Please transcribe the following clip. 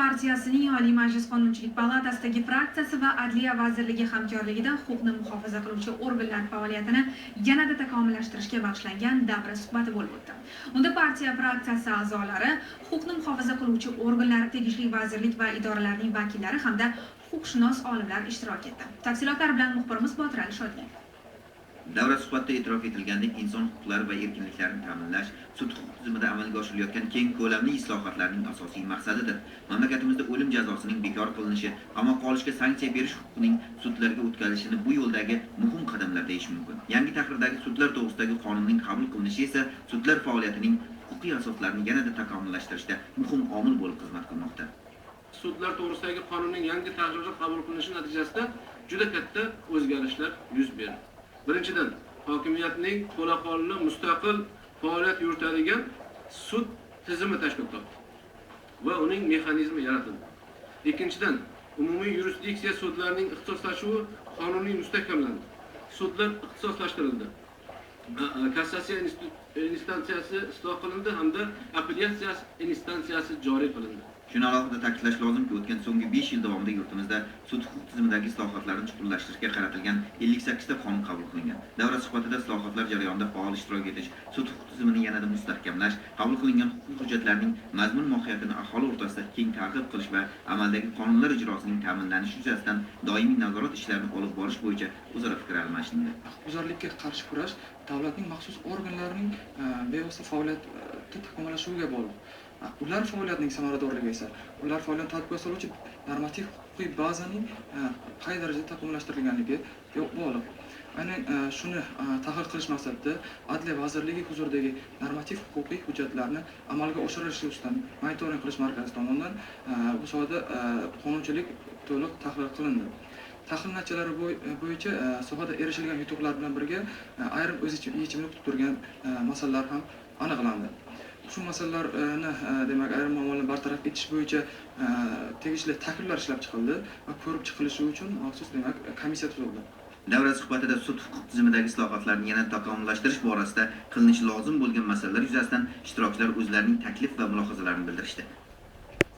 partiyasining Oliy Majlis Qonunchilik palatasidagi fraksiyasi va Adliya vazirligi hamkorligida huquqni muhofaza qiluvchi organlar faoliyatini yanada takomillashtirishga bag'ishlangan davra suhbati bo'lib o'tdi. Unda partiya fraksiyasi a'zolari, huquqni muhofaza qiluvchi organlar, tegishli vazirlik va idoralarning vakillari hamda huquqshunos olimlar ishtirok etdi. Tafsilotlar bilan muxbirimiz Botir Ali Shodiyeva. Davra suhbatida e'tirof etilgandek, inson huquqlari va erkinliklarini ta'minlash sud huquq tizimida amalga oshirilayotgan keng ko'lamli islohotlarning asosiy maqsadidir. Mamlakatimizda o'lim jazosining bekor qilinishi, qamoqqa olishga sanksiya berish huquqining sudlarga o'tkazilishini bu yo'ldagi muhim qadamlar deyish mumkin. Yangi tahrirdagi sudlar to'g'risidagi qonunning qabul qilinishi esa sudlar faoliyatining huquqiy asoslarini yanada takomillashtirishda muhim omil bo'lib xizmat qilmoqda. Sudlar to'g'risidagi qonunning yangi tahriri qabul qilinishi natijasida juda katta o'zgarishlar yuz berdi. Birinchidan, hokimiyatning to'laqonli mustaqil faoliyat yuritadigan sud tizimi tashkil topdi va uning mexanizmi yaratildi. Ikkinchidan, umumiy yurisdiksiya sudlarining ixtisoslashuvi qonuniy mustahkamlandi. Sudlar ixtisoslashtirildi. Kassatsiya instansiyasi isloh qilindi hamda apellyatsiya instansiyasi joriy qilindi. Shuni alohida ta'kidlash lozimki, o'tgan so'nggi 5 yil davomida yurtimizda sud huquq tizimidagi islohotlarni chuqurlashtirishga qaratilgan 58 ta qonun qabul qilingan. Davra suhbatida islohotlar jarayonida faol ishtirok etish, sud huquq tizimini yanada mustahkamlash, qabul qilingan huquqiy hujjatlarning mazmun mohiyatini aholi o'rtasida keng targ'ib qilish va amaldagi qonunlar ijrosining ta'minlanishi yuzasidan doimiy nazorat ishlarini olib borish bo'yicha o'zaro fikr almashindi. Huquqbuzarlikka qarshi kurash davlatning maxsus organlarining bevosita faoliyati takomillashuviga bog'liq. Ular faoliyatining samaradorligi esa ular faoliyatini tartibga soluvchi normativ huquqiy bazaning qay darajada takomillashtirilganligi bog'liq. Aynan shuni tahlil qilish maqsadida Adliya vazirligi huzuridagi normativ huquqiy hujjatlarni amalga oshirish ustidan monitoring qilish markazi tomonidan bu sohada qonunchilik to'liq tahlil qilindi. Tahlil natijalari bo'yicha sohada erishilgan yutuqlar bilan birga ayrim o'z yechimini kutib turgan masalalar ham aniqlandi. Shu masalalarni demak ayrim muammolarni bartaraf etish bo'yicha tegishli takliflar ishlab chiqildi va ko'rib chiqilishi uchun maxsus demak komissiya tuzildi. Davra suhbatida sud huquq tizimidagi islohotlarni yana takomillashtirish borasida qilinishi lozim bo'lgan masalalar yuzasidan ishtirokchilar o'zlarining taklif va mulohazalarini bildirishdi.